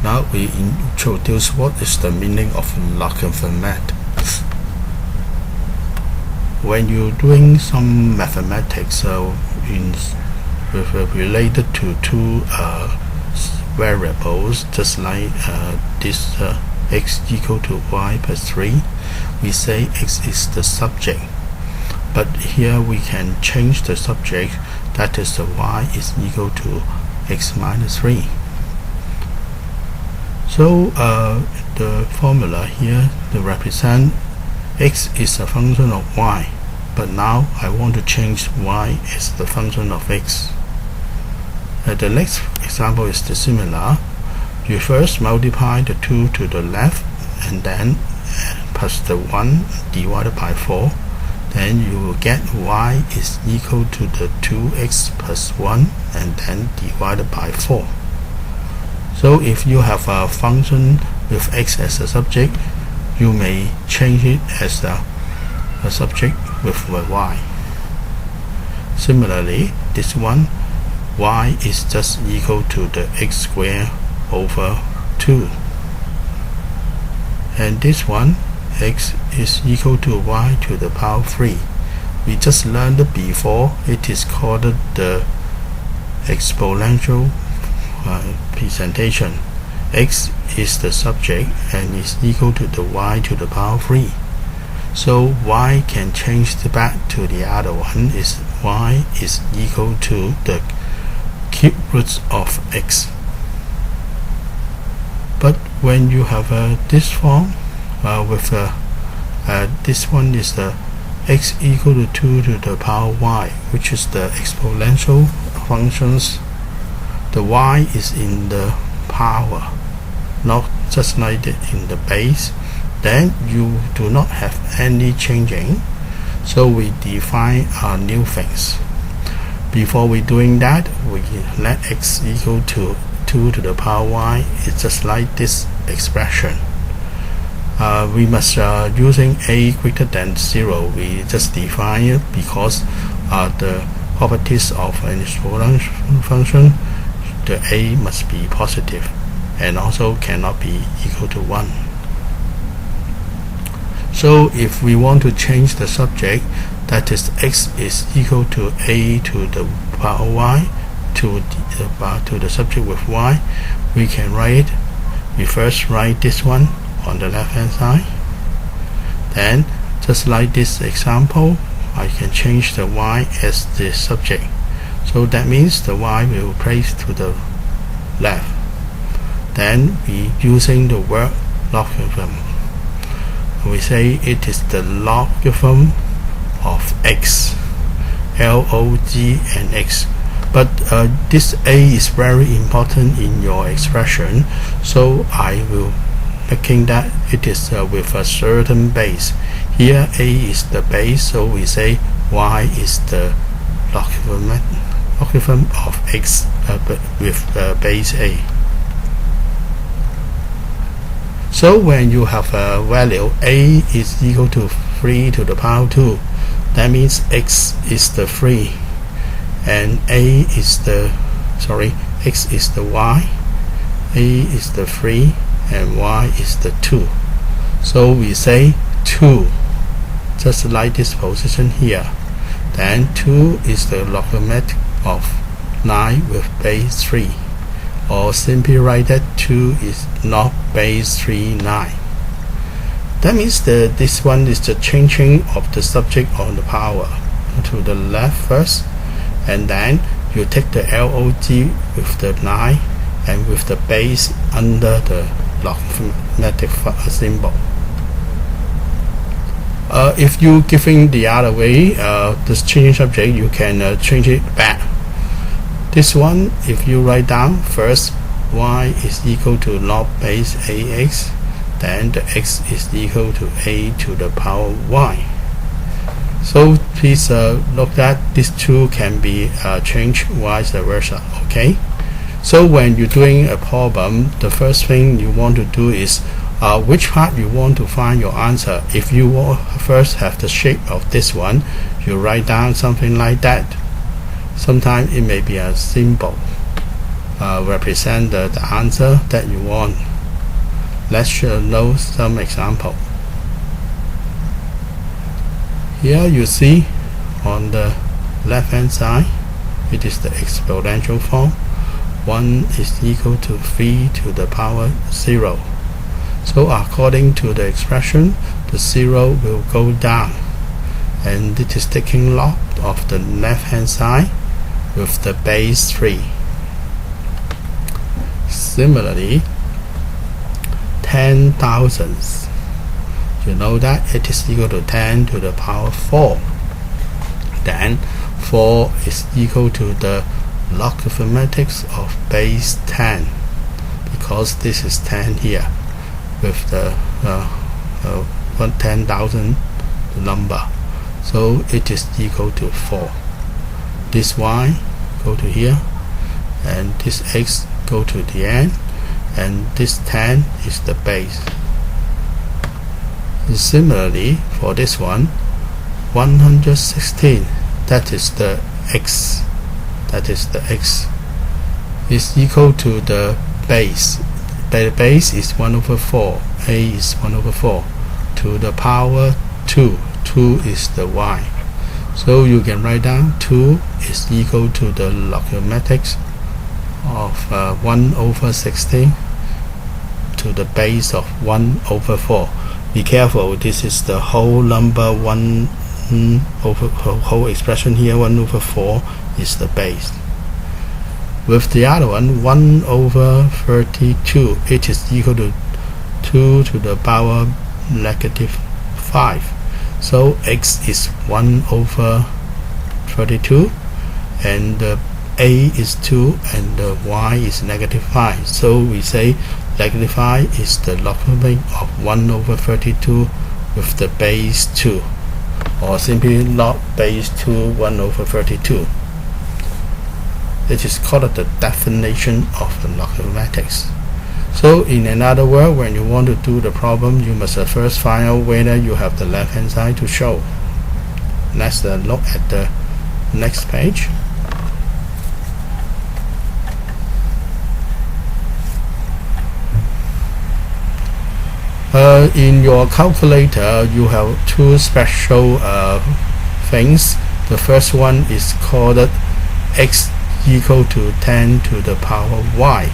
Now we introduce what is the meaning of logarithmic. When you're doing some mathematics related to two variables, just like this x equal to y plus 3, we say x is the subject. But here we can change the subject, that is the y is equal to x minus 3. So the formula here to represent x is a function of y, but now I want to change y as the function of x. The next example is the similar. You first multiply the 2 to the left and then plus the 1 divided by 4. Then you will get y is equal to the 2x plus 1 and then divided by 4. So if you have a function with x as a subject, you may change it as a subject with y. Similarly, this one, y is just equal to the x squared over 2. And this one, x is equal to y to the power 3. We just learned before, it is called the exponential presentation. X is the subject and is equal to the y to the power 3. So y can change back to the other one, is y is equal to the cube roots of x. But when you have this form with this one is the x equal to 2 to the power y, which is the exponential functions. The y is in the power, not just like in the base. Then you do not have any changing, so we define our new things. Before we doing that, we let x equal to 2 to the power y. It's just like this expression. We must using a greater than 0. We just define it because the properties of an exponential function, the a must be positive and also cannot be equal to 1. So if we want to change the subject, that is x is equal to a to the power y to the subject with y, we can write it. We first write this one on the left hand side. Then just like this example, I can change the y as the subject. So that means the y will place to the left. Then we using the word logarithm. We say it is the logarithm of x, log and x. But this a is very important in your expression, so I will making that it is with a certain base. Here a is the base, so we say y is the logarithm of x with base a. So when you have a value a is equal to 3 to the power 2, that means x is the 3 and x is the y, a is the 3 and y is the 2. So we say 2, just like this position here. Then 2 is the logarithm of 9 with base 3. Or simply write that 2 is not base 3, 9. That means this one is the changing of the subject on the power to the left first, and then you take the log with the 9 and with the base under the logarithmic symbol. If you giving the other way, this changing subject, you can change it back. This one, if you write down first y is equal to log base ax, then the x is equal to a to the power y. So please look that these two can be changed vice versa. Okay. So when you're doing a problem, the first thing you want to do is which part you want to find your answer. If you first have the shape of this one, you write down something like that. Sometimes it may be a symbol. represent the answer that you want. Let's know some example. Here you see on the left hand side, it is the exponential form. 1 is equal to 3 to the power 0. So according to the expression, the 0 will go down, and it is taking log of the left hand side with the base 3. Similarly, 10 thousandths, you know that it is equal to 10 to the power 4. Then 4 is equal to the logarithmics of base 10, because this is 10 here with the 10,000 number, so it is equal to 4. This y go to here, and this x go to the end, and this 10 is the base. Similarly, for this one, 116, that is the x, is equal to the base. The base is 1 over 4, a is 1 over 4 to the power 2. 2 is the y. So you can write down 2 is equal to the logarithmics of 1 over 16 to the base of 1 over 4. Be careful, this is the whole number, 1 over whole expression here, 1 over 4 is the base. With the other one, 1 over 32, it is equal to 2 to the power negative 5. So x is 1 over 32, and the a is 2, and the y is negative 5. So we say negative 5 is the logarithm of 1 over 32 with the base 2, or simply log base 2 1 over 32. It is called the definition of the logarithmics. So in another word, when you want to do the problem, you must first find out whether you have the left hand side to show. Let's look at the next page. In your calculator, you have two special things. The first one is called x equal to 10 to the power y.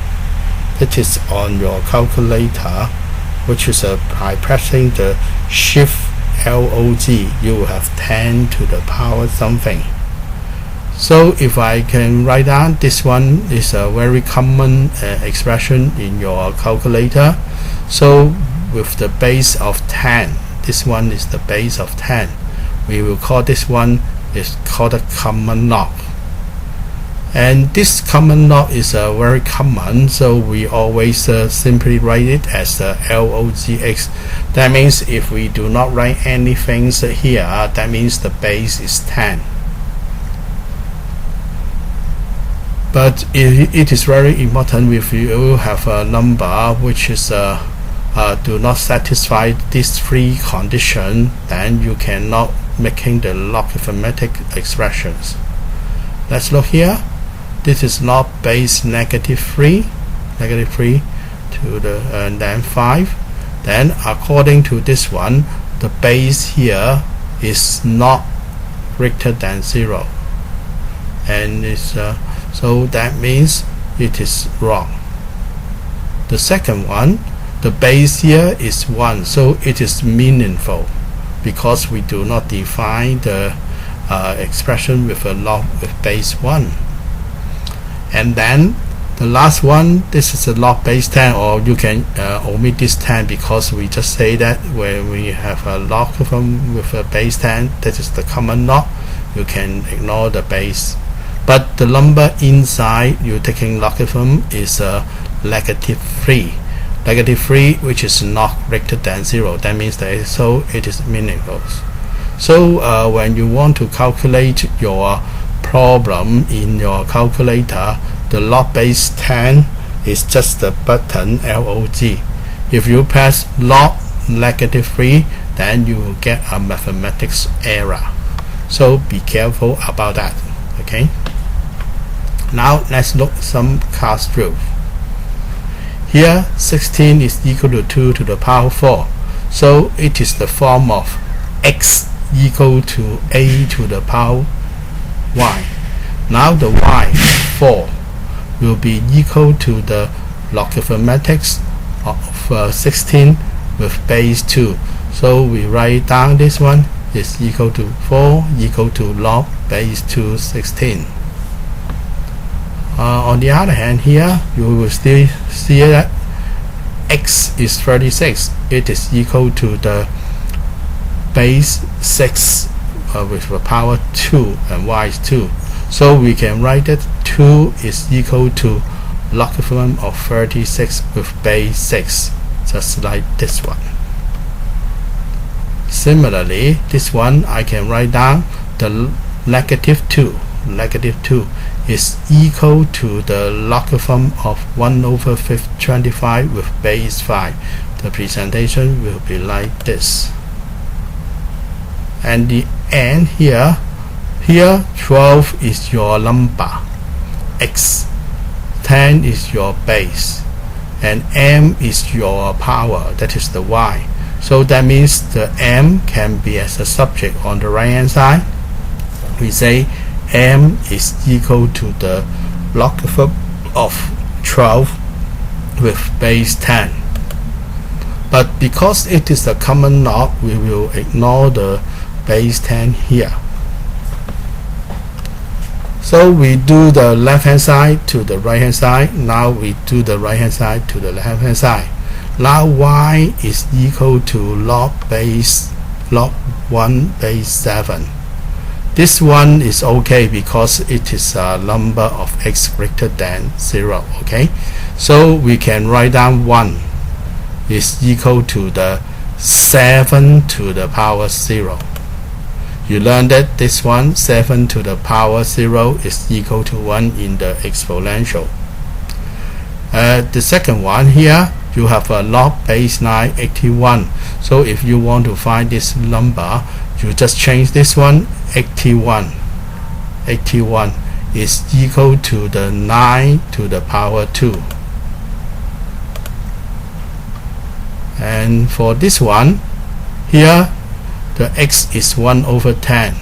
It is on your calculator, which is by pressing the shift log, you will have 10 to the power something. So if I can write down, this one is a very common expression in your calculator. So with the base of 10, this one is the base of 10. We will call this one is called a common log. And this common log is very common, so we always simply write it as logx. That means if we do not write anything here, that means the base is 10. But it is very important if you have a number which is do not satisfy these three conditions, then you cannot making the logarithmic expressions. Let's look here. This is log base negative 3 to the and then 5. Then according to this one, the base here is not greater than 0, and it's so that means it is wrong. The second one, the base here is 1, so it is meaningful because we do not define the expression with a log with base 1. And then the last one, this is a log base 10, or you can omit this 10 because we just say that when we have a logarithm with a base 10, that is the common log, you can ignore the base. But the number inside you taking logarithm is negative 3. Negative 3, which is not greater than 0. That means that so it is meaningless. So when you want to calculate your problem in your calculator, the log base 10 is just the button log. If you press log negative 3, then you will get a mathematics error. So be careful about that. Okay. Now let's look some cast proof. Here 16 is equal to 2 to the power 4. So it is the form of x equal to a to the power y. Now the y 4 will be equal to the logarithmics of 16 with base 2. So we write down this one is equal to 4 equal to log base 2 16. On the other hand, here you will still see that x is 36. It is equal to the base 6 with the power 2 and y is 2. So we can write that 2 is equal to logarithm of 36 with base 6, just like this one. Similarly, this one I can write down the negative 2. Negative 2 is equal to the logarithm of 1 over 25 with base 5. The presentation will be like this. And the end here 12 is your number, x, 10 is your base, and m is your power, that is the y. So that means the m can be as a subject on the right hand side. We say m is equal to the logarithm of 12 with base 10. But because it is a common log, we will ignore the base 10 here. So we do the left hand side to the right hand side. Now we do the right hand side to the left hand side. Now y is equal to log 1 base 7. This one is okay because it is a number of x greater than 0. Okay, so we can write down 1 is equal to the 7 to the power 0. You learned that this one, 7 to the power 0, is equal to 1 in the exponential. The second one here, you have a log base 9 81. So if you want to find this number, you just change this one. 81 is equal to the 9 to the power 2. And for this one here, the x is 1 over 10,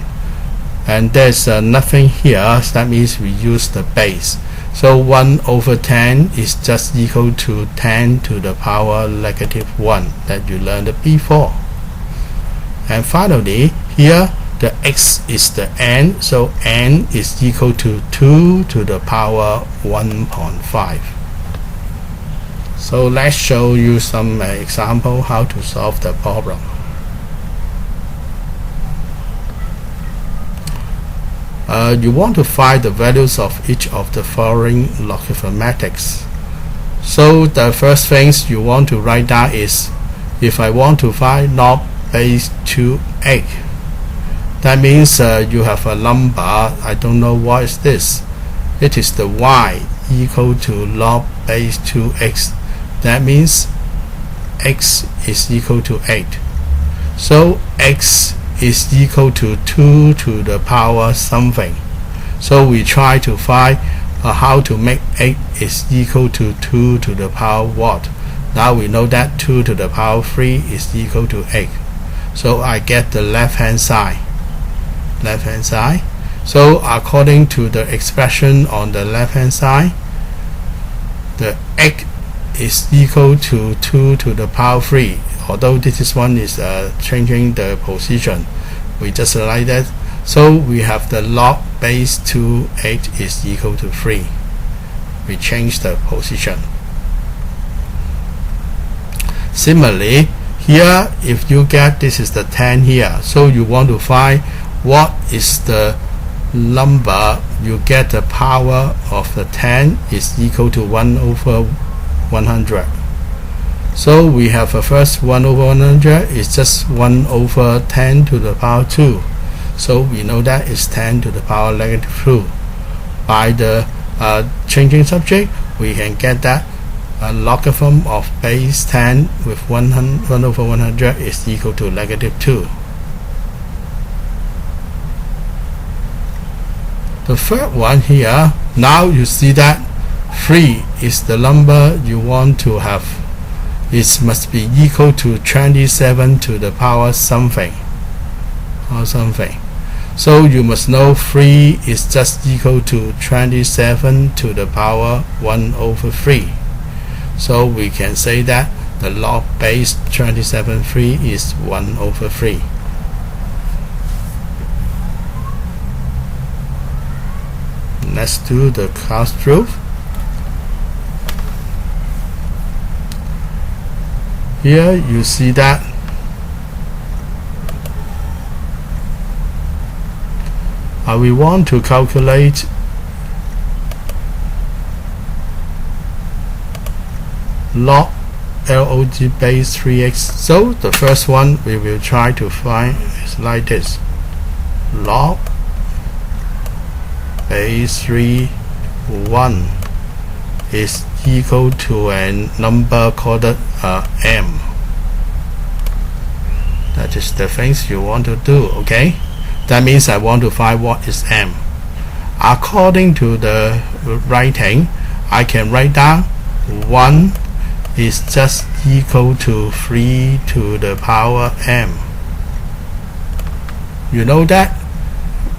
and there's nothing here, so that means we use the base. So 1 over 10 is just equal to 10 to the power negative 1 that you learned before. And finally here the x is the n, so n is equal to 2 to the power 1.5. So let's show you some example how to solve the problem. You want to find the values of each of the following logarithmatics. So the first things you want to write down is, if I want to find log base 2(8), that means you have a number, I don't know what is this. It is the y equal to log base 2x. That means x is equal to 8. So x is equal to 2 to the power something. So we try to find how to make 8 is equal to 2 to the power what. Now we know that 2 to the power 3 is equal to 8. So I get the left hand side. So according to the expression on the left hand side, the 8 is equal to 2 to the power 3. Although this one is changing the position, we just like that. So we have the log base 2(8) is equal to 3. We change the position. Similarly, here if you get this is the 10 here, so you want to find what is the number you get the power of the 10 is equal to 1 over 100. So we have a first 1 over 100 is just 1 over 10 to the power 2. So we know that is 10 to the power negative 2. By the changing subject, we can get that a logarithm of base 10 with 1 over 100 is equal to negative 2. The third one here, now you see that 3 is the number you want to have. It must be equal to 27 to the power something or something. So you must know 3 is just equal to 27 to the power 1 over 3. So we can say that the log base 27/3 is 1 over 3. Let's do the cross proof. Here you see that we want to calculate log base 3x. So the first one we will try to find is like this: log base 3 1 is equal to a number called m. That is the things you want to do. Okay, that means I want to find what is m. According to the writing, I can write down 1 is just equal to 3 to the power m. You know that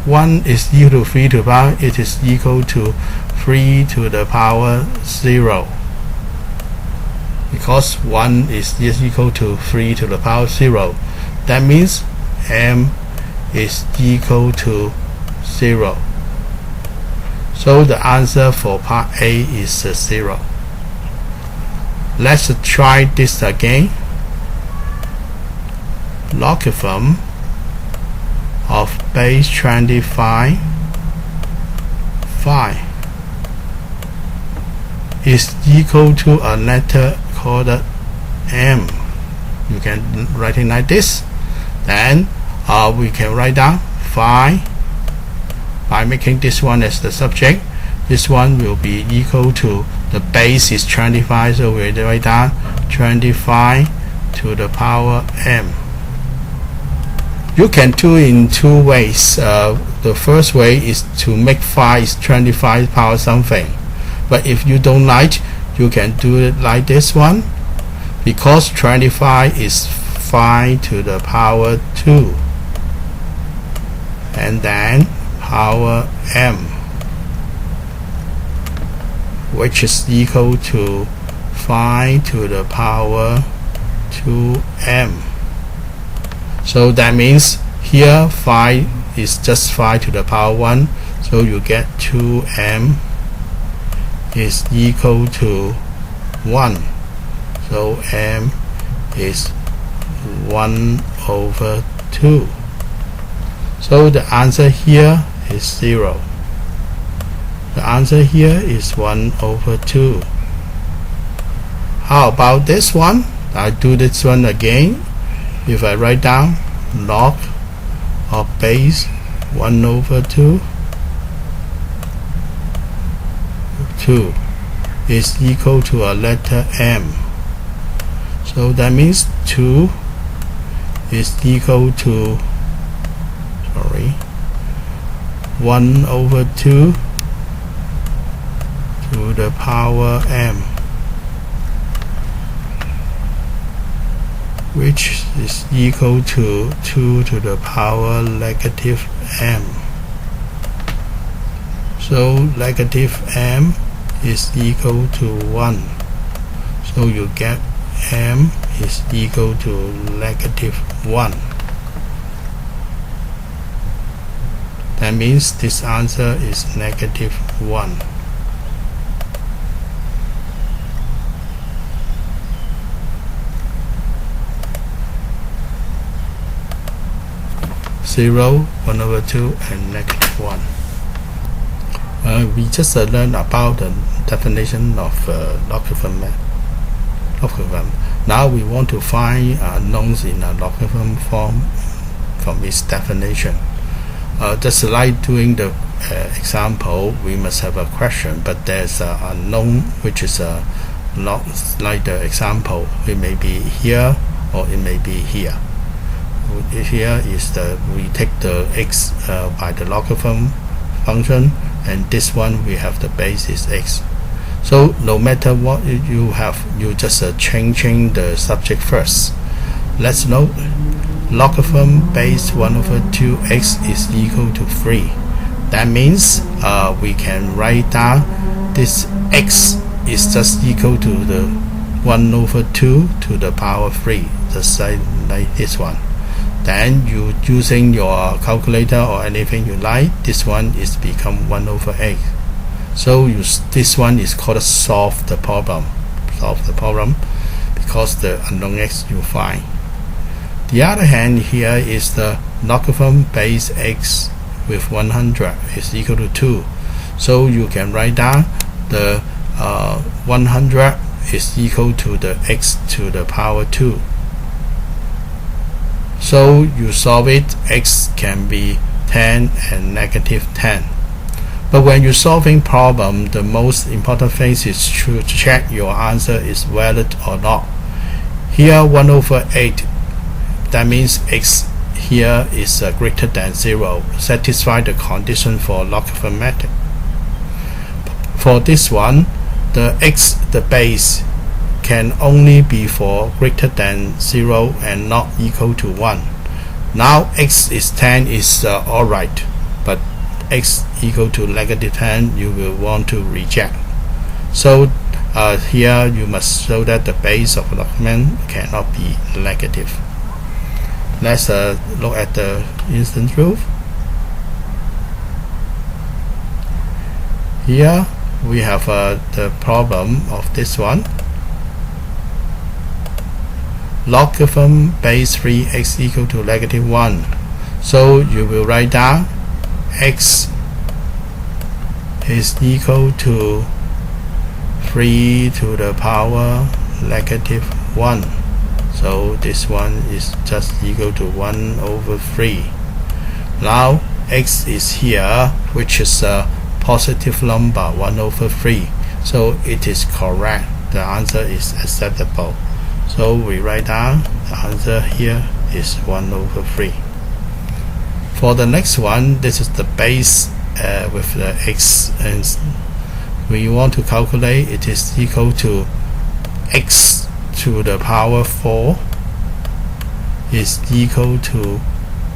1 is equal to 3 to the power, it is equal to 3 to the power 0. Because 1 is equal to 3 to the power 0. That means m is equal to 0. So the answer for part A is 0. Let's try this again. Logarithm of base 25 is equal to a letter called m. You can write it like this. Then we can write down phi by making this one as the subject. This one will be equal to, the base is 25, so we write down 25 to the power m. You can do it in two ways. The first way is to make phi is 25 power something. But if you don't like, you can do it like this one. Because 25 is phi to the power 2. And then power m, which is equal to phi to the power 2m. So that means here phi is just phi to the power 1, so you get 2m is equal to 1. So m is 1 over 2. So the answer here is 0. The answer here is 1 over 2. How about this one? I do this one again. If I write down log of base 1 over 2 is equal to a letter m. So that means 2 is equal to 1 over 2 to the power m, which is equal to 2 to the power negative m. So negative m is equal to 1. So you get m is equal to negative 1. That means this answer is negative 1. Zero, 1 over 2, and negative 1. We just learned about the definition of logarithm. Now we want to find knowns in a logarithm form from its definition. Just like doing the example, we must have a question, but there's a known which is not like the example. It may be here or it may be here. Here is we take the x by the logarithm function, and this one we have the base is x. So no matter what you have, you just changing the subject first. Let's note logarithm base 1/2x is equal to 3. That means we can write down this x is just equal to the 1/2 to the power 3, just like this one. Then you using your calculator or anything you like, this one is become 1/8. So this one is called solve the problem. Solve the problem because the unknown x you find. The other hand here is the logarithm base x with 100 is equal to 2. So you can write down the 100 is equal to the x to the power 2. So you solve it, x can be 10 and -10. But when you're solving problem, the most important thing is to check your answer is valid or not. Here 1/8, that means x here is greater than 0, satisfy the condition for logarithmic. For this one, the x, the base, can only be for greater than 0 and not equal to 1. Now x is 10 is alright, but x equal to -10 you will want to reject. So here you must show that the base of logarithm cannot be negative. Let's look at the instant proof. Here we have the problem of this one. Logarithm base 3x equal to -1. So you will write down x is equal to 3 to the power -1. So this one is just equal to 1/3. Now x is here, which is a positive number 1/3. So it is correct. The answer is acceptable. So we write down the answer here is 1/3. For the next one, this is the base with the x, and we want to calculate it is equal to x to the power 4 is equal to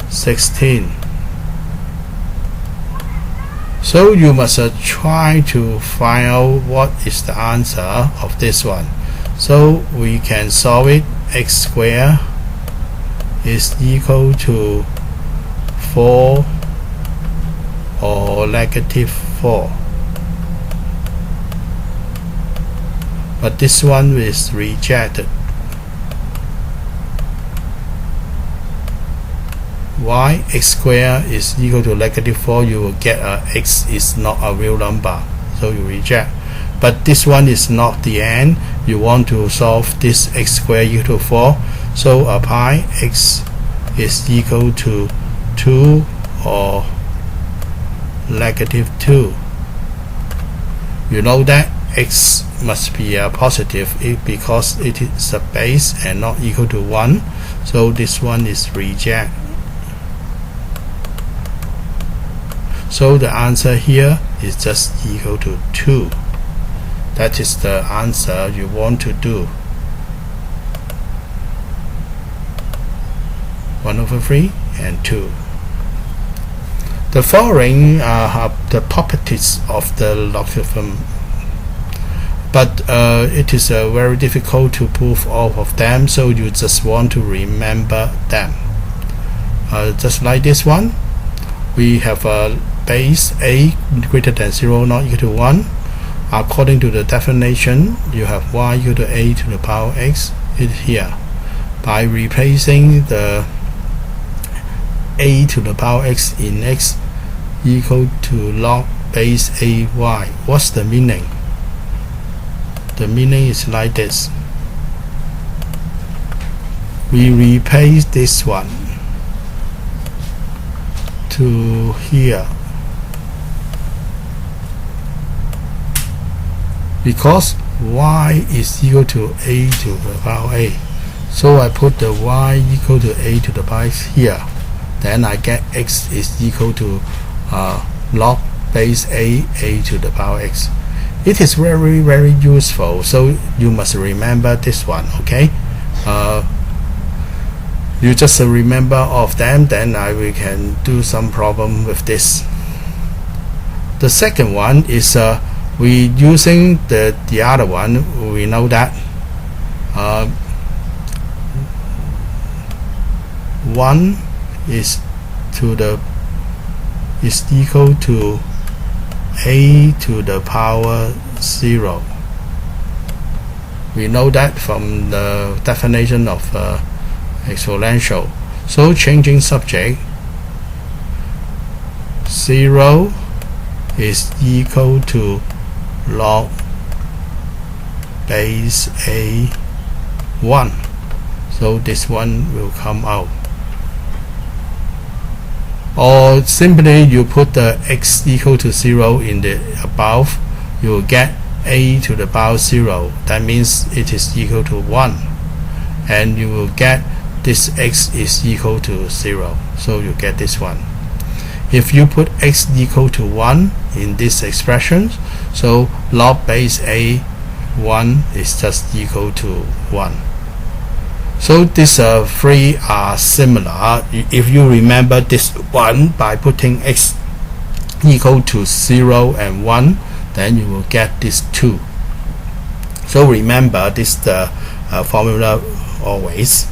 16. So you must try to find out what is the answer of this one. So we can solve it. X squared is equal to 4 or -4. But this one is rejected. Why? X squared is equal to -4, you will get x is not a real number, so you reject. But this one is not the end. You want to solve this x squared equal to 4, so apply x is equal to 2 or -2. You know that x must be positive because it is a base and not equal to 1, so this one is reject. So the answer here is just equal to 2. That is the answer you want to do. 1/3 and 2. The following are the properties of the logarithm, but it is very difficult to prove all of them, so you just want to remember them. Just like this one, we have a base a greater than 0, not equal to 1. According to the definition, you have y equal to a to the power x is here. By replacing the a to the power x in x equal to log base a y. What's the meaning? The meaning is like this. We replace this one to here. Because y is equal to a to the power a, so I put the y equal to a to the power x here. Then I get x is equal to log base a to the power x. It is very useful, so you must remember this one. Okay, you just remember of them, then we can do some problem with this. The second one is we using the other one. We know that 1 is equal to a to the power 0. We know that from the definition of exponential. So changing subject, 0 is equal to log base a 1. So this one will come out. Or simply you put the x equal to 0 in the above, you will get a to the power 0. That means it is equal to 1, and you will get this x is equal to 0. So you get this one. If you put x equal to 1 in this expression, so log base a 1 is just equal to 1. So these three are similar. If you remember this one by putting x equal to 0 and 1, then you will get this 2. So remember this formula always.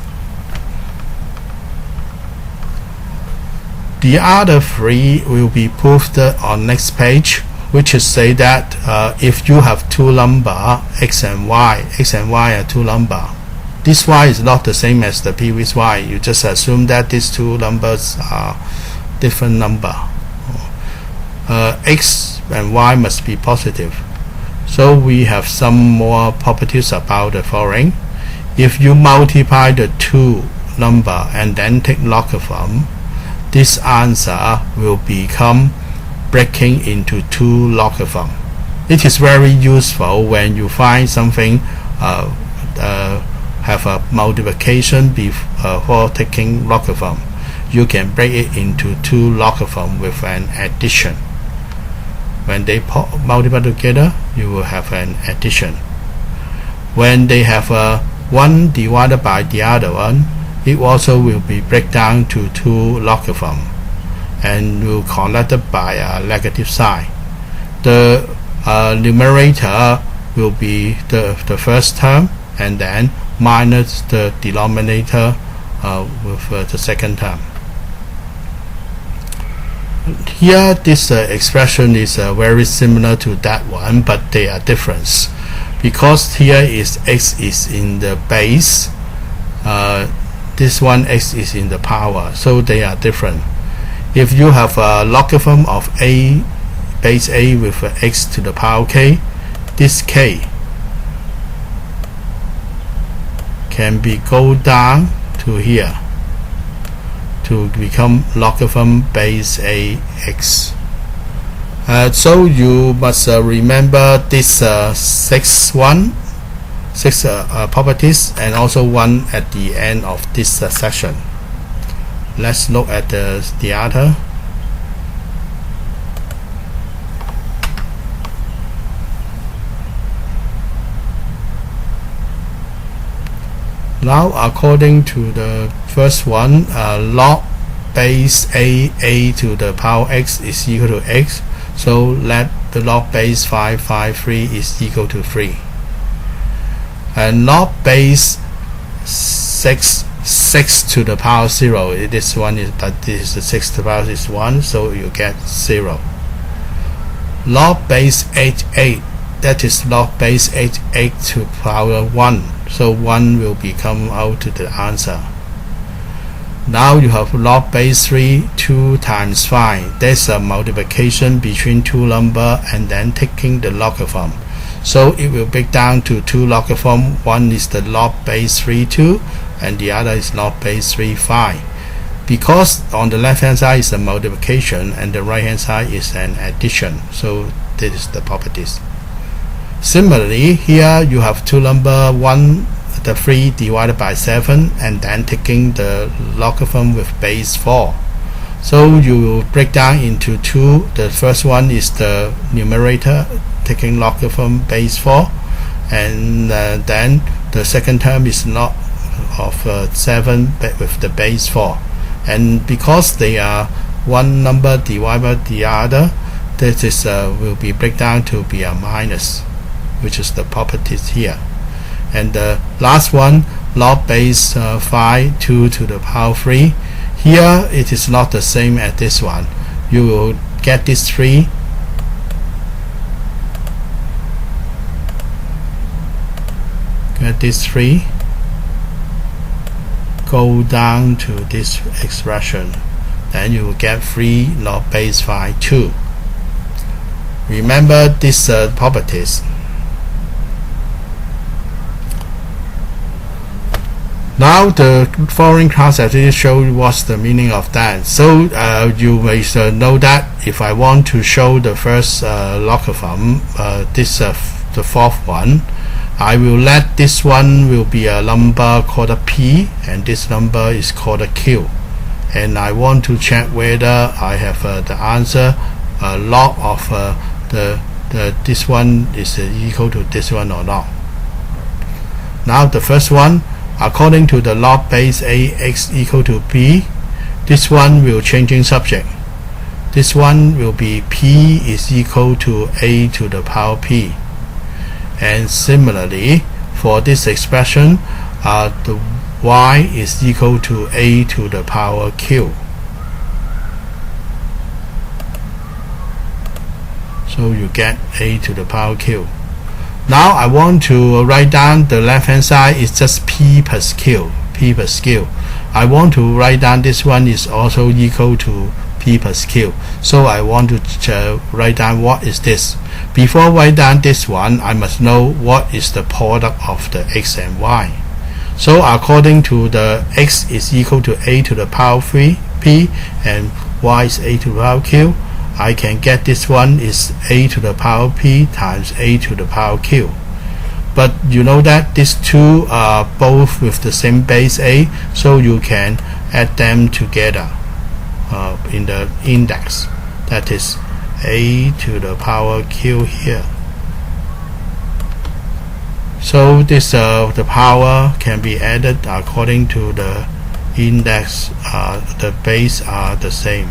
The other three will be proved on next page, which is say that if you have two number x and y are two number. This y is not the same as the previous y. You just assume that these two numbers are different number. X and y must be positive. So we have some more properties about the following. If you multiply the two number and then take logarithm, this answer will become breaking into two logarithm. It is very useful when you find something have a multiplication before taking logarithm. You can break it into two logarithm with an addition. When they multiply together, you will have an addition. When they have one divided by the other one, it also will be break down to two logarithm and will connected by a negative sign. The numerator will be the first term, and then minus the denominator with the second term. Here this expression is very similar to that one, but they are different because here is x is in the base, this one x is in the power, so they are different. If you have a logarithm of a base a with x to the power k, this k can be go down to here to become logarithm base a x. So you must remember this six properties, and also one at the end of this section. Let's look at the other. Now, according to the first one, log base a to the power x is equal to x. So let the log base 553 is equal to 3. And log base 6 to the power 0. This one is, but this is 6 to the power is 1, so you get 0. Log base 8, that is log base 8 to power 1. So 1 will become out to the answer. Now you have log base 3, 2 times 5. There's a multiplication between two number and then taking the logarithm. So it will break down to two logarithm. One is the log base 3, 2, and the other is log base 3, 5. Because on the left hand side is a multiplication and the right hand side is an addition. So this is the properties. Similarly, here you have two number, one the 3 divided by 7, and then taking the logarithm with base 4. So you will break down into two. The first one is the numerator taking logarithm base 4, and then the second term is log of 7 with the base 4, and because they are one number divided by the other, this is will be break down to be a minus, which is the properties here. And the last one, log base 5 2 to the power 3. Here it is not the same as this one. You will get this 3, go down to this expression, then you will get 3 log base 5 2. Remember these properties. Now the following class actually show what's the meaning of that. So you may know that if I want to show the first logarithm, the fourth one, I will let this one will be a number called a p, and this number is called a q, and I want to check whether I have the answer log of this one is equal to this one or not. Now the first one, according to the log base a x equal to p, this one will changing subject. This one will be p is equal to a to the power p. And similarly, for this expression, the y is equal to a to the power q. So you get a to the power q. Now I want to write down the left hand side is just p plus q. I want to write down this one is also equal to p plus q. So I want to write down what is this. Before write down this one, I must know what is the product of the x and y. So according to the x is equal to a to the power 3 p and y is a to the power q, I can get this one is a to the power p times a to the power q. But you know that these two are both with the same base a, so you can add them together in the index. That is a to the power q here. So this the power can be added according to the index. The base are the same.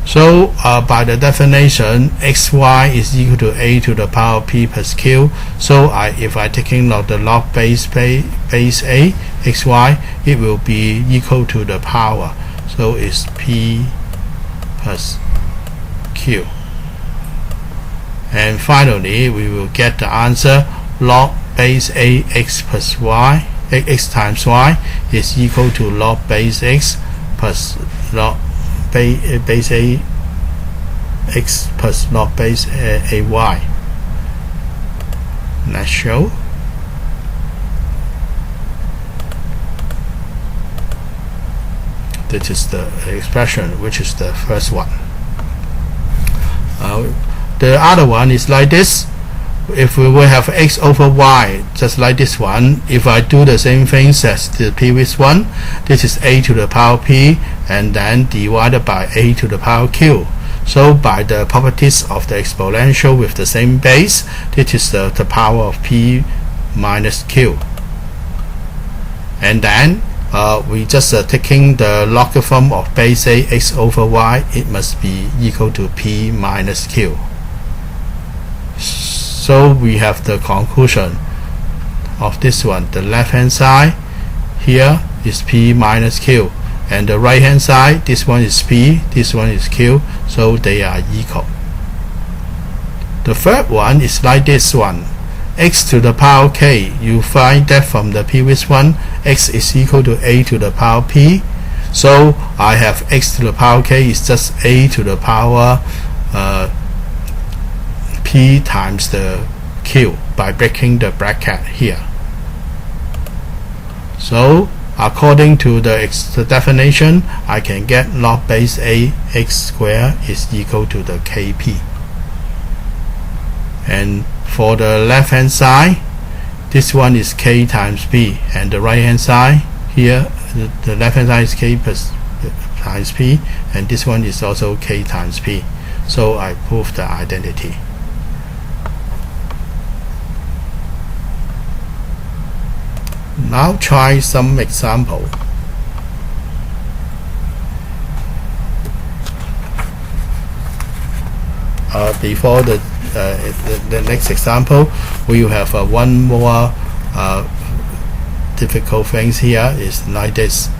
So by the definition, xy is equal to a to the power p plus q. So if I taking the log base a, xy, it will be equal to the power. So it's p plus q. And finally, we will get the answer log base a x plus y, x times y is equal to log base x plus log base a x plus log base a y. Let's show. This is the expression, which is the first one. The other one is like this. If we will have x over y, just like this one, if I do the same things as the previous one, this is a to the power p and then divided by a to the power q. So by the properties of the exponential with the same base, this is the power of p minus q. And then we just taking the logarithm of base a x over y, it must be equal to p minus q. So we have the conclusion of this one. The left hand side here is p minus q, and the right hand side, this one is p, this one is q, so they are equal. The third one is like this one. X to the power k, you find that from the previous one, x is equal to a to the power p. So I have x to the power k is just a to the power p times the q by breaking the bracket here. So according to the definition, I can get log base a x squared is equal to the kp. And for the left hand side, this one is k times p, and the right hand side here, the left hand side is k plus times p, and this one is also k times p. So I prove the identity. Now try some example. Before the next example, we will have one more difficult things here. Is like this: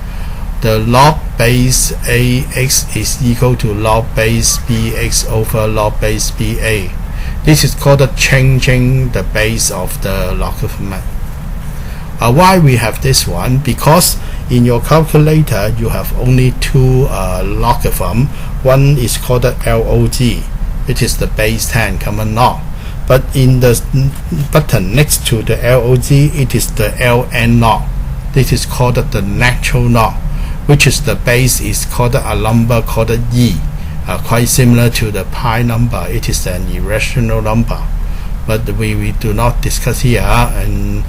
the log base ax is equal to log base bx over log base ba. This is called changing the base of the logarithm. Why we have this one? Because in your calculator you have only two logarithm. One is called log, which is the base 10 common log. But in the button next to the log, it is the ln log. This is called the natural log, which is the base is called a number called e. Quite similar to the pi number. It is an irrational number. But we do not discuss here, and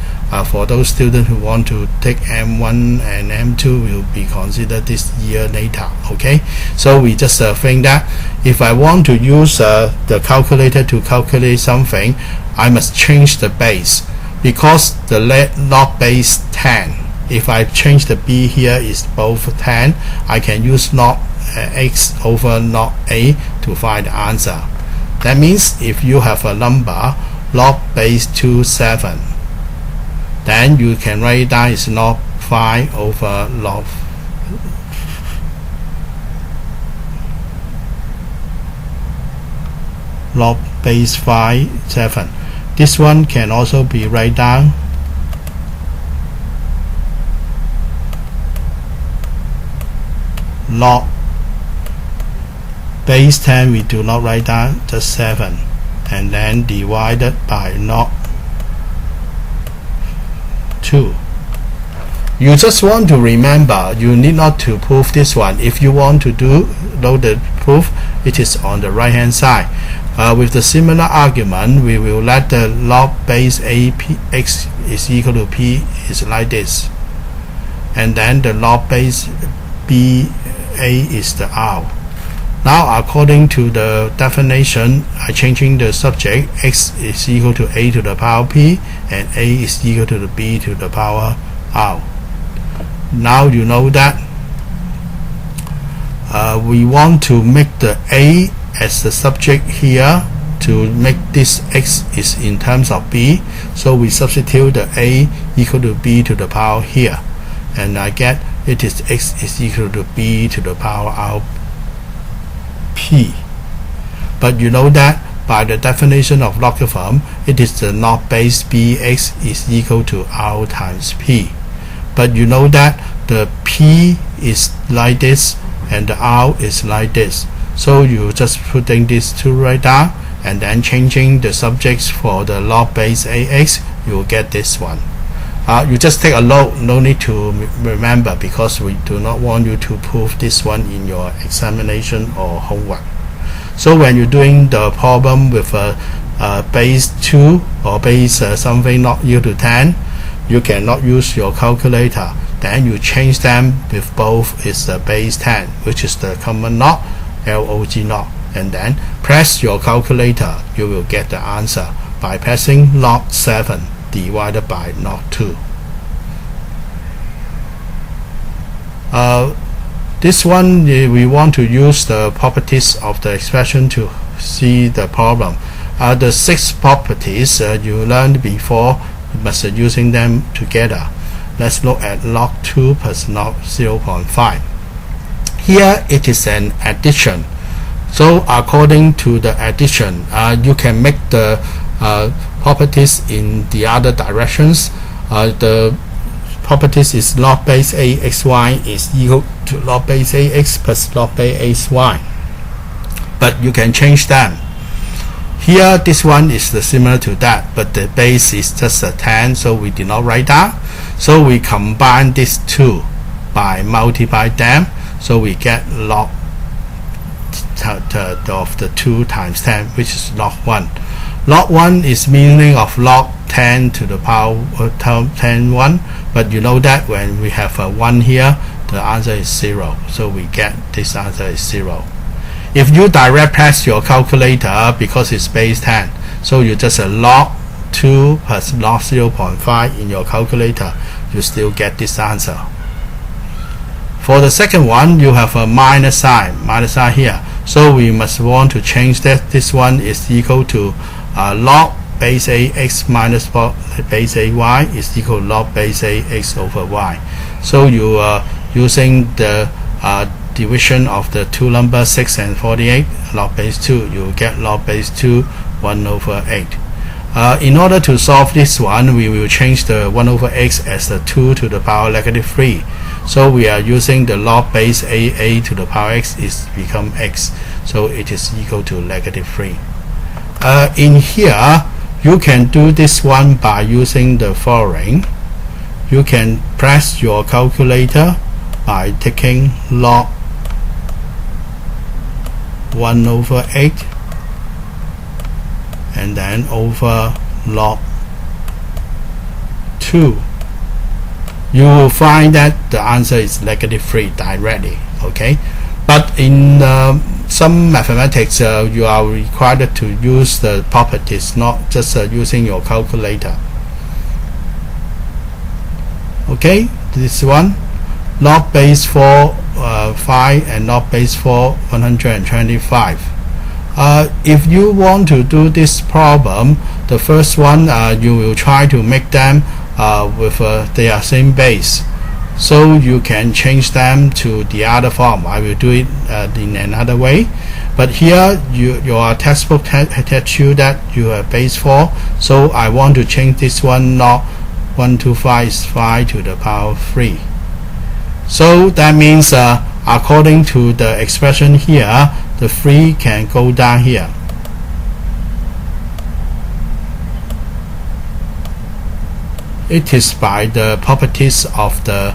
for those students who want to take M1 and M2 will be considered this year later. Okay, so we just think that if I want to use the calculator to calculate something, I must change the base, because the log base 10, if I change the b here is both 10, I can use log x over log a to find the answer. That means if you have a number log base 27, then you can write down is log 5 over log base 7. This one can also be write down log base 10, we do not write down, just 7, and then divided by log 2. You just want to remember, you need not to prove this one. If you want to know the proof, it is on the right hand side. With the similar argument, we will let the log base a p x is equal to p is like this, and then the log base b a is the r. Now according to the definition, I changing the subject. X is equal to a to the power p, and a is equal to the b to the power r. Now you know that we want to make the a as the subject here to make this x is in terms of b, so we substitute the a equal to b to the power here, and I get it is x is equal to b to the power r p. But you know that by the definition of logarithm, it is the log base bx is equal to r times p. But you know that the p is like this and the r is like this, so you just putting these two right down and then changing the subjects for the log base ax, you will get this one. You just take a note, no need to remember, because we do not want you to prove this one in your examination or homework. So when you're doing the problem with a base 2 or base something not equal to 10, you cannot use your calculator. Then you change them with both is the base 10, which is the common log, log log, and then press your calculator. You will get the answer by pressing log 7 divided by log 2. This one we want to use the properties of the expression to see the problem. The 6 properties you learned before, you must using them together. Let's look at log 2 plus log 0.5. Here it is an addition. So according to the addition, you can make the properties in the other directions. The properties is log base axy is equal to log base ax plus log base axy. But you can change them. Here this one is similar to that, but the base is just a 10, so we did not write down. So we combine these two by multiply them, so we get log of the 2 times 10, which is log 1. Log 1 is meaning of log 10 to the power 10 1, but you know that when we have a 1 here, the answer is 0, so we get this answer is 0. If you direct press your calculator, because it's base 10, so you just log 2 plus log 0.5 in your calculator, you still get this answer. For the second one, you have a minus sign here, so we must want to change that. This one is equal to log base a x minus base a y is equal to log base a x over y. So you are using the division of the two numbers 6 and 48, log base 2, you get log base 2 1 over 8. In order to solve this one, we will change the 1 over x as the 2 to the power negative 3. So we are using the log base a to the power x is become x. So it is equal to negative 3. In here, you can do this one by using the following. You can press your calculator by taking log 1 over 8 and then over log 2. You will find that the answer is negative 3 directly. Okay, but in some mathematics, you are required to use the properties, not just using your calculator. Okay, this one, log base 4 5 and log base 4 125. If you want to do this problem, the first one you will try to make them with their same base, so you can change them to the other form. I will do it in another way, but here your textbook tells you that you have base 4, so I want to change this one. Log 125 is 5 to the power 3. So that means according to the expression here, the 3 can go down here. It is by the properties of the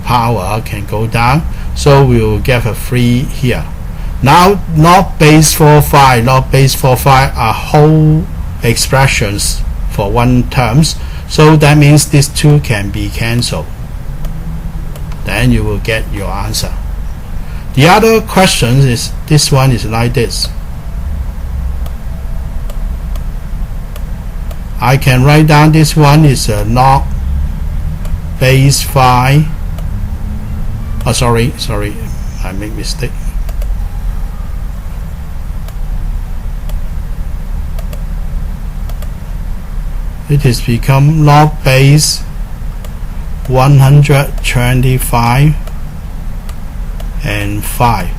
power can go down, so we will get a 3 here. Now log base 4 5, log base 4 5 are whole expressions for one terms, so that means these two can be cancelled. Then you will get your answer. The other question is, this one is like this. I can write down this one is log base 5. Oh, sorry, I make mistake. It is become log base 125 and 5.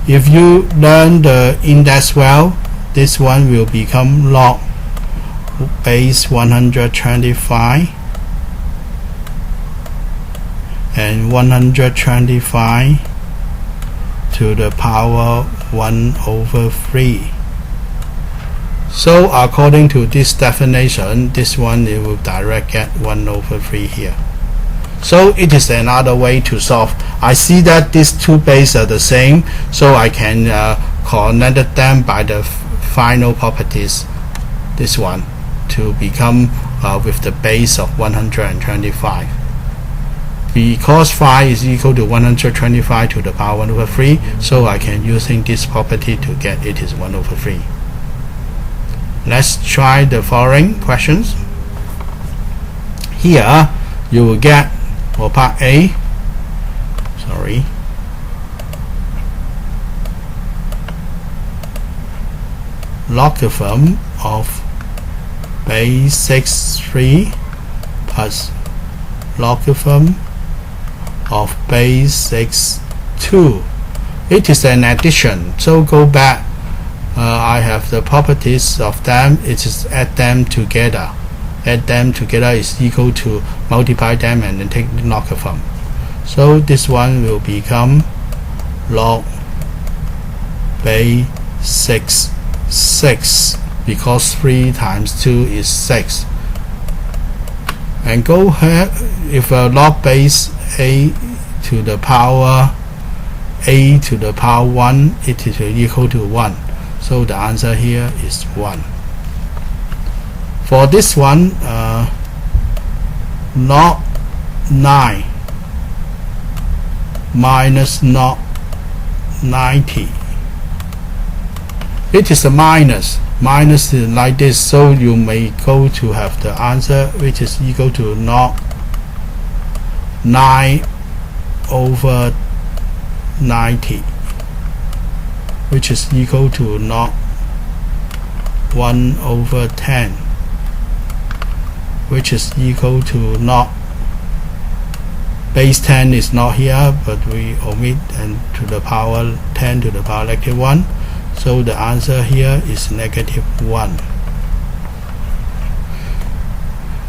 If you learn the index well, this one will become log base 125 and 125 to the power 1 over 3. So according to this definition, this one it will direct get 1 over 3 here. So it is another way to solve. I see that these two bases are the same, so I can connect them by the final properties, this one, to become with the base of 125. Because 5 is equal to 125 to the power 1 over 3, so I can using this property to get it is 1 over 3. Let's try the following questions. Here you will get, for part A, logarithm of base 6 3 plus logarithm of base 6 2. It is an addition, so go back. I have the properties of them. It is add them together. Add them together is equal to multiply them and then take the logarithm. So this one will become log base 6 because 3 times 2 is 6. And go ahead, if log base a to the power 1, it is equal to 1. So the answer here is 1. For this one, log 9 minus log 90. It is a minus is like this, so you may go to have the answer which is equal to log 9 over 90, which is equal to log 1 over 10, which is equal to log base 10 is not here, but we omit and to the power 10 to the power negative 1. So the answer here is negative 1.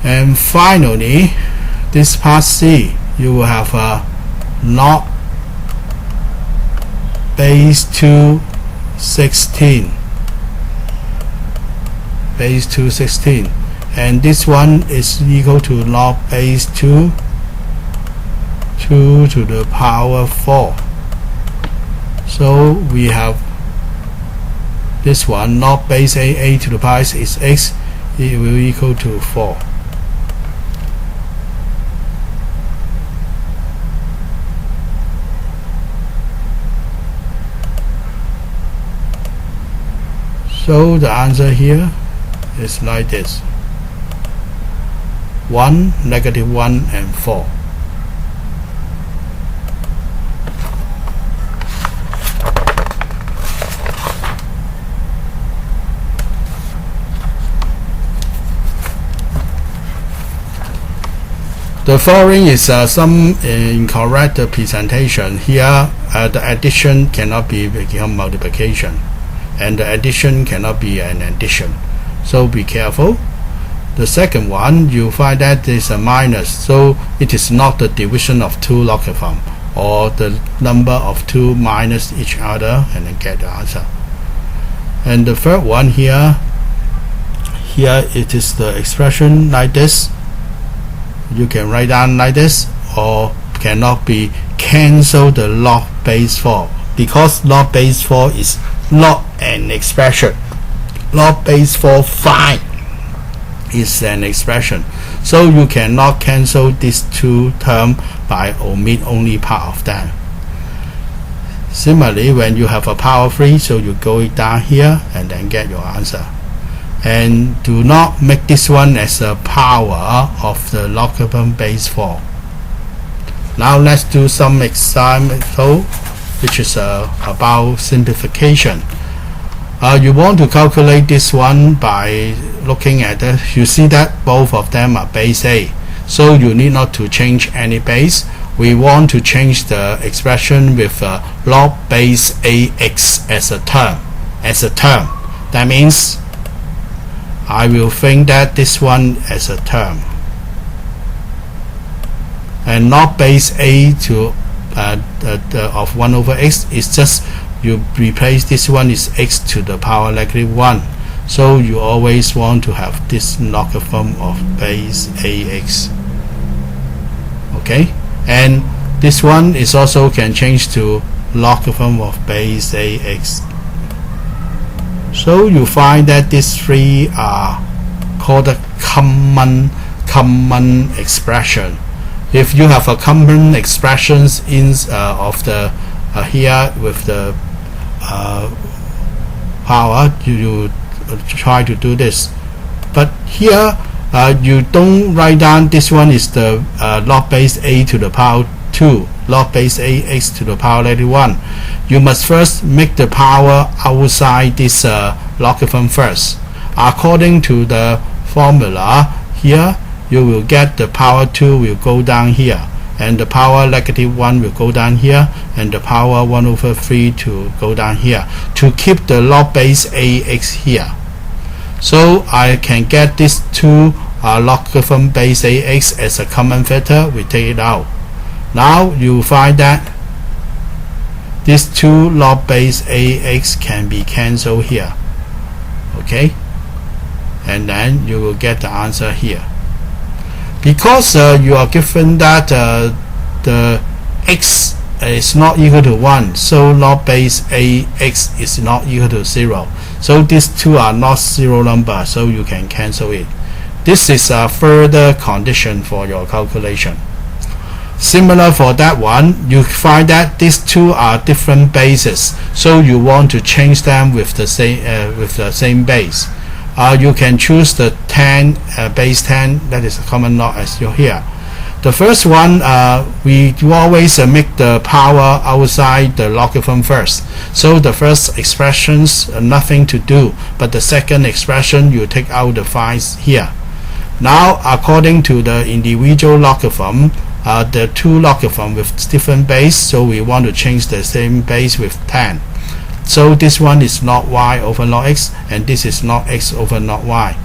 And finally, this part C, you will have a log base 2 16, base 2 16, and this one is equal to log base 2 to the power 4. So we have this one, log base a to the power is x, it will equal to 4. So the answer here is like this: 1, negative 1, and 4. The following is some incorrect presentation. Here, the addition cannot become multiplication, and the addition cannot be an addition. So be careful. The second one, you find that there is a minus, so it is not the division of two logarithm or the number of two minus each other and then get the answer. And the third one here it is the expression like this. You can write down like this, or cannot be cancel the log base 4, because log base 4 is not an expression. Log base 4 5 is an expression, so you cannot cancel these two terms by omit only part of them. Similarly, when you have a power 3, so you go down here and then get your answer. And do not make this one as a power of the logarithm base 4. Now let's do some example which is about simplification. You want to calculate this one by looking at it. You see that both of them are base A, so you need not to change any base. We want to change the expression with log base AX as a term. That means I will think that this one as a term, and log base A to of 1 over x is just you replace this one is x to the power negative 1. So you always want to have this logarithm of base AX. Okay, and this one is also can change to logarithm of base AX. So you find that these three are called a common expression. If you have a common expressions in of the here with the power, you try to do this. But here you don't write down this one is the log base A to the power 2, log base AX to the power negative 1. You must first make the power outside this logarithm first. According to the formula here, you will get the power 2 will go down here, and the power negative 1 will go down here, and the power 1 over 3 to go down here, to keep the log base AX here. So I can get this 2 logarithm base AX as a common factor. We take it out. Now you find that these 2 log base AX can be cancelled here. Okay, and then you will get the answer here. Because you are given that the x is not equal to 1, so log base AX is not equal to 0. So these two are not zero number, so you can cancel it. This is a further condition for your calculation. Similar for that one, you find that these two are different bases, so you want to change them with the same base. You can choose the 10 base 10, that is a common log as you here. The first one, we always make the power outside the logarithm first. So the first expressions nothing to do, but the second expression you take out the 5 here. Now according to the individual logarithm, the two logarithm with different base, so we want to change the same base with 10. So this one is log y over log x, and this is log x over log y.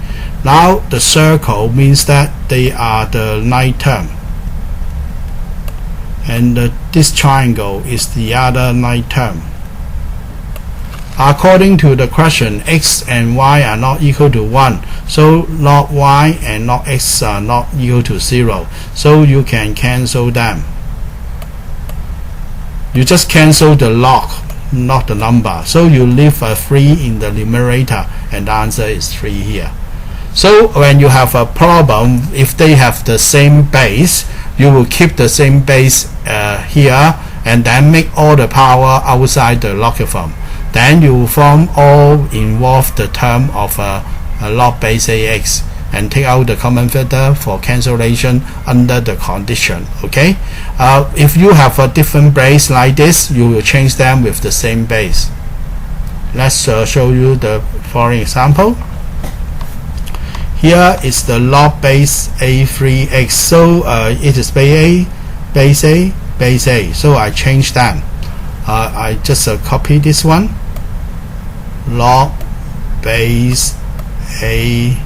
Now the circle means that they are the like term, and this triangle is the other like term. According to the question, x and y are not equal to 1, so log y and log x are not equal to 0, so you can cancel them. You just cancel the log, not the number, so you leave a 3 in the numerator, and the answer is 3 here. So when you have a problem, if they have the same base, you will keep the same base here, and then make all the power outside the logarithm. Then you form all involve the term of a log base ax, and take out the common factor for cancellation under the condition. Okay, if you have a different base like this, you will change them with the same base. Let's show you the following example. Here is the log base a3x, so it is base a, so I change them. I just copy this one, log base a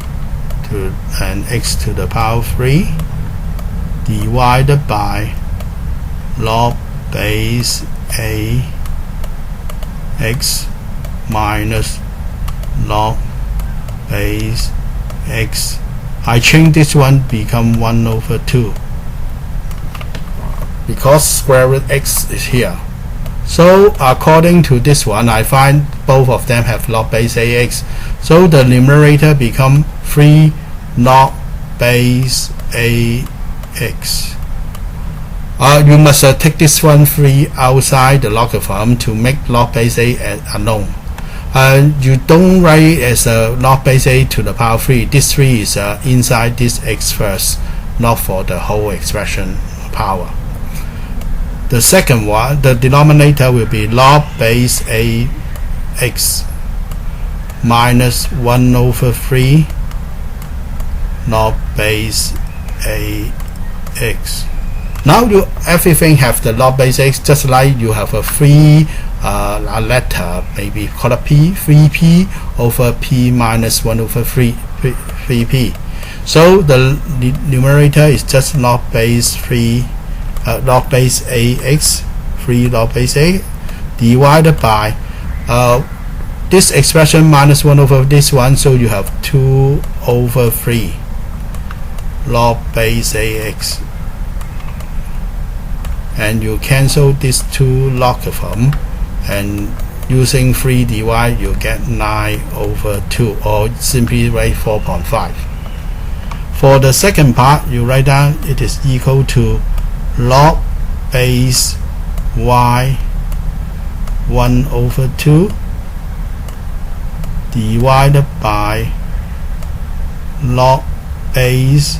to and x to the power 3 divided by log base a x minus log base x. I change this one become 1 over 2 because square root x is here. So according to this one, I find both of them have log base ax, so the numerator become 3 log base ax. You must take this one 3 outside the logarithm to make log base a unknown. You don't write it as a log base a to the power 3. This 3 is inside this x first, not for the whole expression power. The second one, the denominator will be log base a x minus 1 over 3 log base a x. Now everything have the log base x, just like you have a free a letter, maybe call it p, 3p over p minus 1 over 3p. So the numerator is just log base 3 log base ax, 3 log base a, divided by this expression minus 1 over this one, so you have 2 over 3 log base ax, and you cancel these two logarithm, and using 3 divide you get 9 over 2, or simply write 4.5. For the second part, you write down it is equal to log base y 1 over 2 divided by log base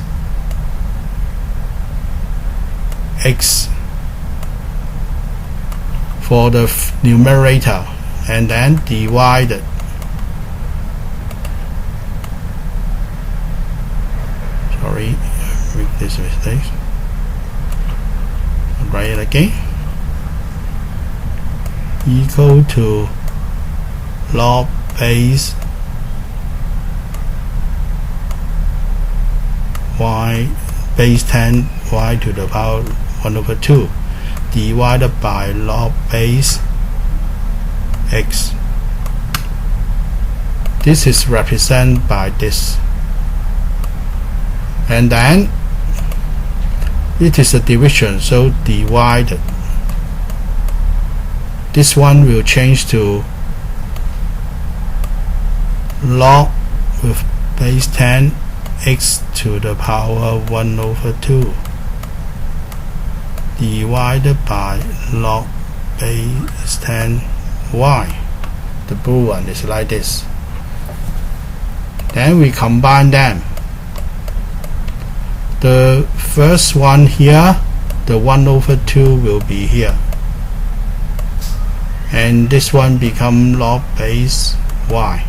x for the numerator, and then divided make this mistake, write it again, equal to log base y base 10 y to the power 1 over 2 divided by log base x. This is represented by this, and then it is a division, so divided. This one will change to log with base 10 x to the power 1 over 2 divided by log base 10 y. The blue one is like this. Then we combine them. The first one here, the 1 over 2 will be here, and this one become log base y,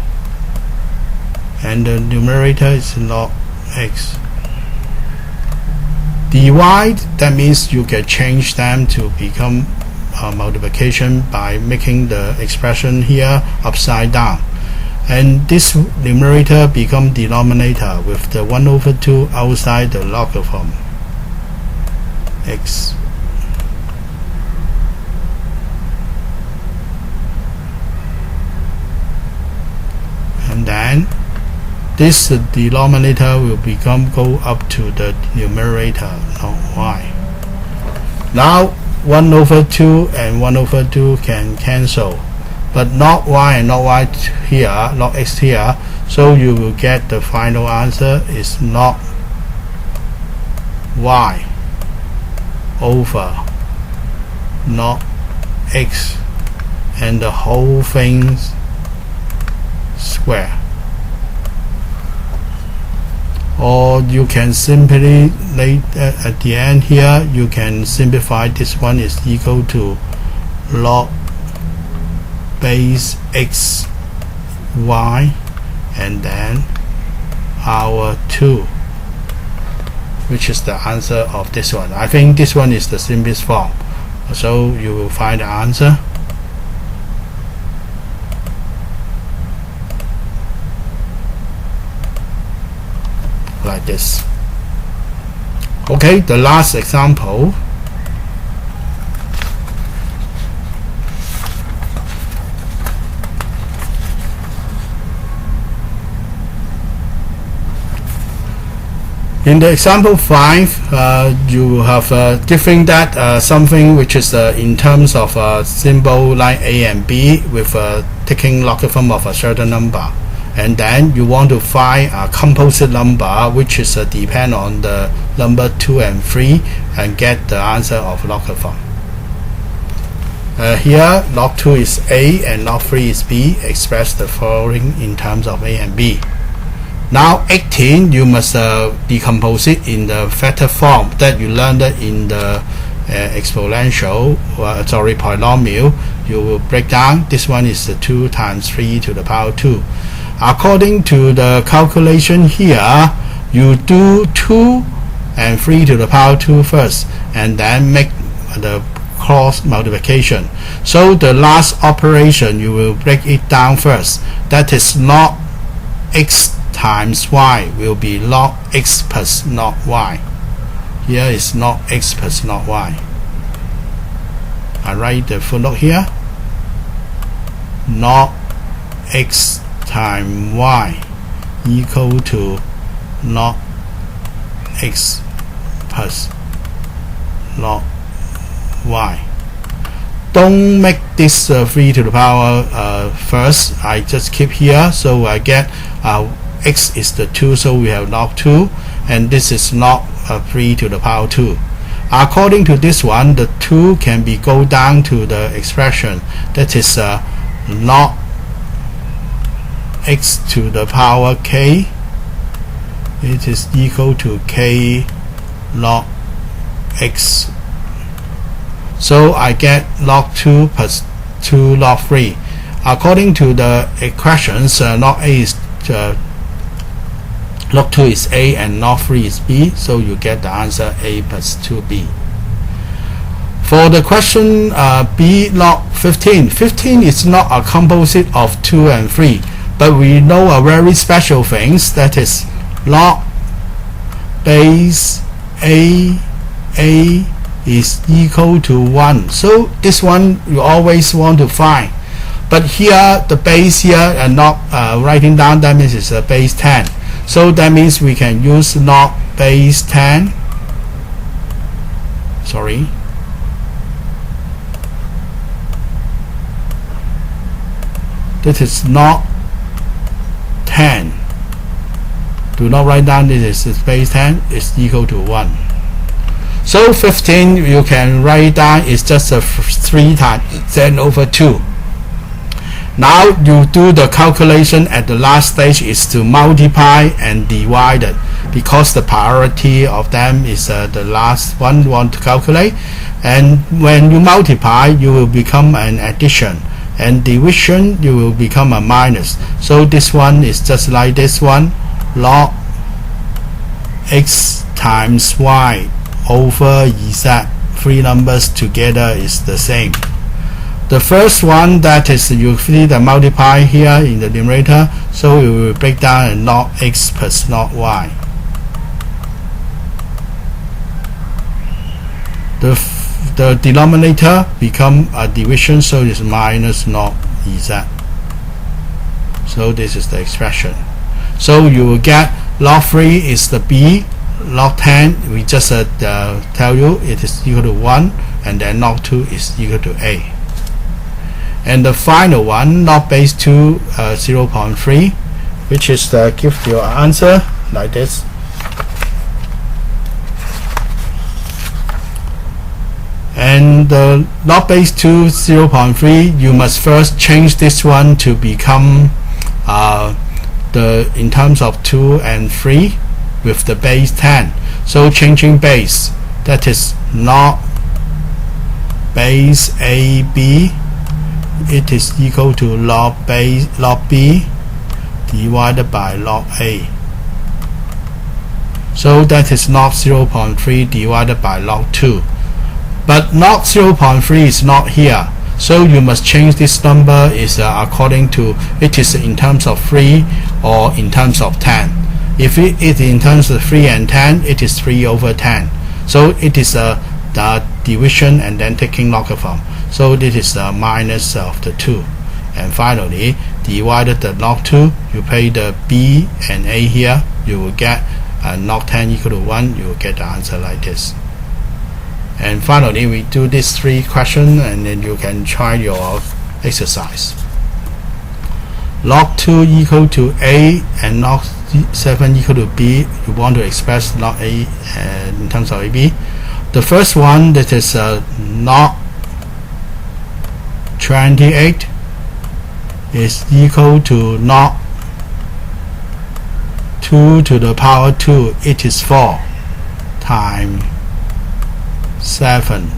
and the numerator is log x. Divide, that means you can change them to become multiplication by making the expression here upside down, and this numerator become denominator with the 1 over 2 outside the logarithm x. And then this denominator will go up to the numerator log y. Now 1 over 2 and 1 over 2 can cancel, but not y and not y here, log x here, so you will get the final answer is log y over log x, and the whole thing square. Or you can simply at the end here, you can simplify this one is equal to log base x y and then power 2, which is the answer of this one. I think this one is the simplest form, so you will find the answer like this. Okay, the last example. In the example 5, you have given that something which is in terms of a symbol like a and b with taking logarithm of a certain number, and then you want to find a composite number which is depend on the number 2 and 3 and get the answer of logarithm. Here log 2 is a and log 3 is b. Express the following in terms of a and b. Now 18, you must decompose it in the factor form that you learned in the polynomial. You will break down. This one is 2 times 3 to the power 2. According to the calculation here, you do 2 and 3 to the power 2 first, and then make the cross multiplication. So the last operation, you will break it down first. That is log x times y will be log x plus log y. Here is log x plus log y. I write the footnote here. Log x times y equal to log x plus log y. Don't make this 3 to the power first. I just keep here, so I get x is the 2, so we have log 2, and this is log 3 to the power 2. According to this one, the 2 can be go down to the expression that is log x to the power k. It is equal to k log x. So I get log 2 plus 2 log 3. According to the equations, log a is log 2 is a and log 3 is b, so you get the answer a plus 2b. For the question b, log 15. 15 is not a composite of 2 and 3, but we know a very special thing, that is log base a is equal to 1. So this one you always want to find. But here the base here and not writing down, that means it's a base 10. So that means we can use log base 10. Sorry. That is log 10. Do not write down this is base 10 is equal to 1. So 15 you can write down is just a 3 times 10 over 2. Now you do the calculation at the last stage is to multiply and divide it, because the priority of them is the last one you want to calculate, and when you multiply you will become an addition, and division you will become a minus. So this one is just like this one, log x times y over z. Three numbers together is the same. The first one, that is, you see the multiply here in the numerator, so we will break down and log x plus log y. The denominator become a division, so it's minus log z. So this is the expression. So you will get log 3 is the b, log 10 we just tell you it is equal to 1, and then log 2 is equal to a. And the final one, log base 2 0.3, which is give your answer like this. And the log base 2 0.3, you must first change this one to become in terms of 2 and 3 with the base 10. So changing base, that is log base AB, it is equal to log B divided by log A. So that is log 0.3 divided by log 2. But log 0.3 is not here, so you must change this number is according to it is in terms of 3 or in terms of 10. If it is in terms of 3 and 10, it is 3 over 10. So it is the division and then taking logarithm. So this is the minus of the 2. And finally, divided the log 2, you pay the b and a here, you will get log 10 equal to 1, you will get the answer like this. And finally, we do these 3 questions, and then you can try your exercise. Log 2 equal to a and log 7 equal to b. You want to express log a in terms of ab. The first one, that is log 28 is equal to log 2 to the power 2, it is 4 times 7.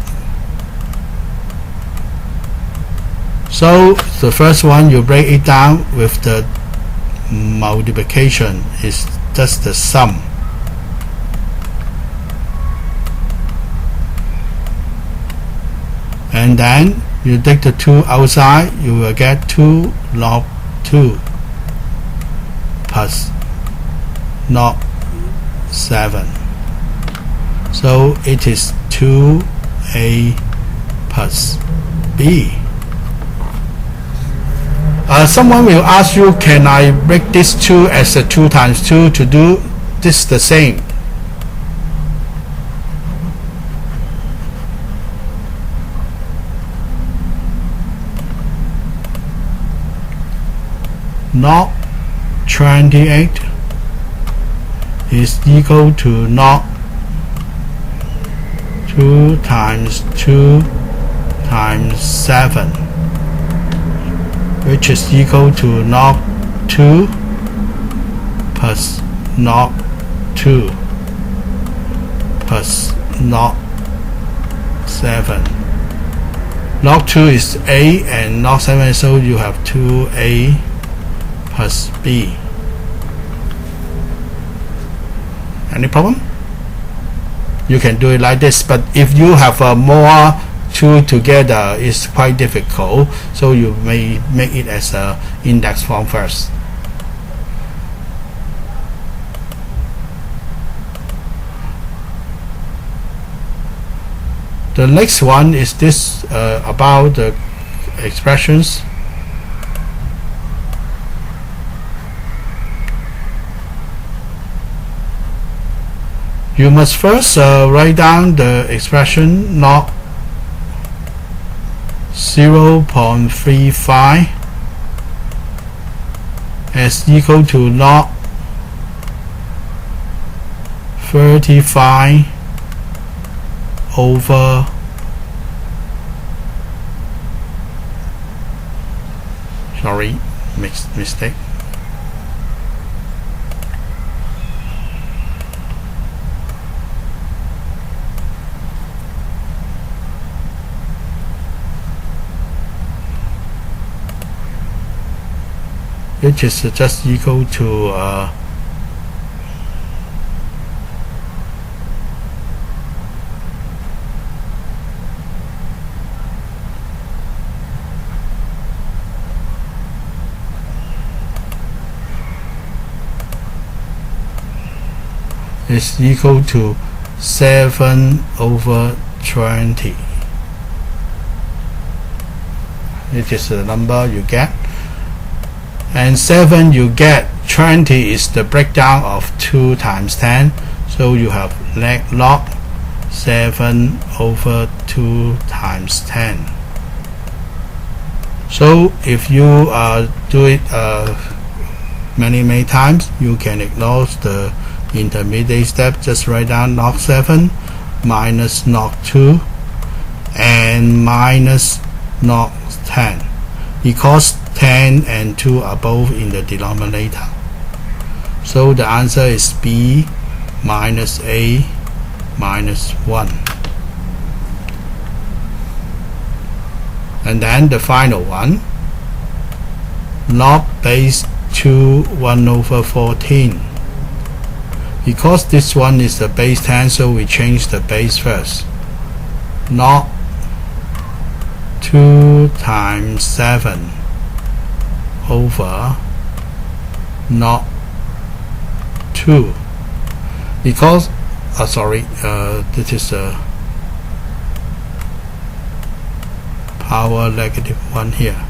So the first one, you break it down with the multiplication, is just the sum. And then you take the 2 outside, you will get 2 log 2 plus log 7. So it is 2a plus b. Someone will ask you, can I break this 2 as a 2 times 2 to do this the same? Log 28 is equal to log 2 times 2 times 7, which is equal to log 2 plus log 2 plus log 7. Log 2 is a and log 7, so you have 2a plus b. Any problem? You can do it like this, but if you have more 2 together, it's quite difficult, so you may make it as a index form first. The next one is this about the expressions. You must first write down the expression log 0.35 as equal to log 35 over mistake. Which is just equal to is equal to 7 over 20. It is the number you get, and 7 you get. 20 is the breakdown of 2 times 10, so you have log 7 over 2 times 10. So if you do it many times, you can ignore the intermediate step. Just write down log 7 minus log 2 and minus log 10, because 10 and 2 are both in the denominator. So the answer is B minus A minus 1. And then the final one, log base 2 1 over 14. Because this one is the base 10, so we change the base first. Log 2 times 7 over log 2. Because this is a power negative 1 here.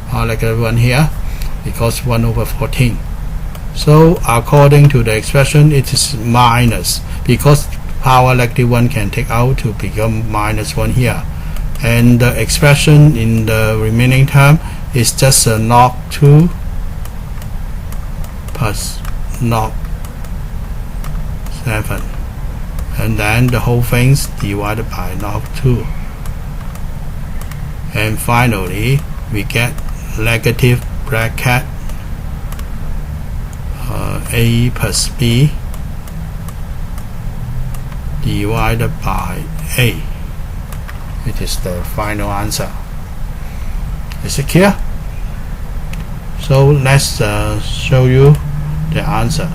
Power negative 1 here, because 1 over 14. So according to the expression, it is minus, because power negative 1 can take out to become minus 1 here. And the expression in the remaining term is just a log 2 plus log 7. And then the whole thing's divided by log 2. And finally, we get negative bracket A plus B divided by A. It is the final answer. Is it clear? So let's show you the answer.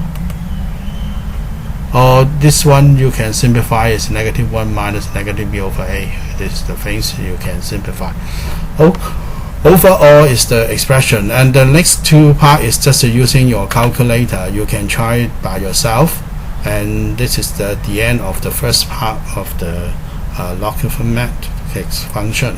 Or this one you can simplify is negative 1 minus negative B over A. This is the things you can simplify. Overall is the expression, and the next two part is just using your calculator. You can try it by yourself, and this is the end of the first part of the logarithmic function.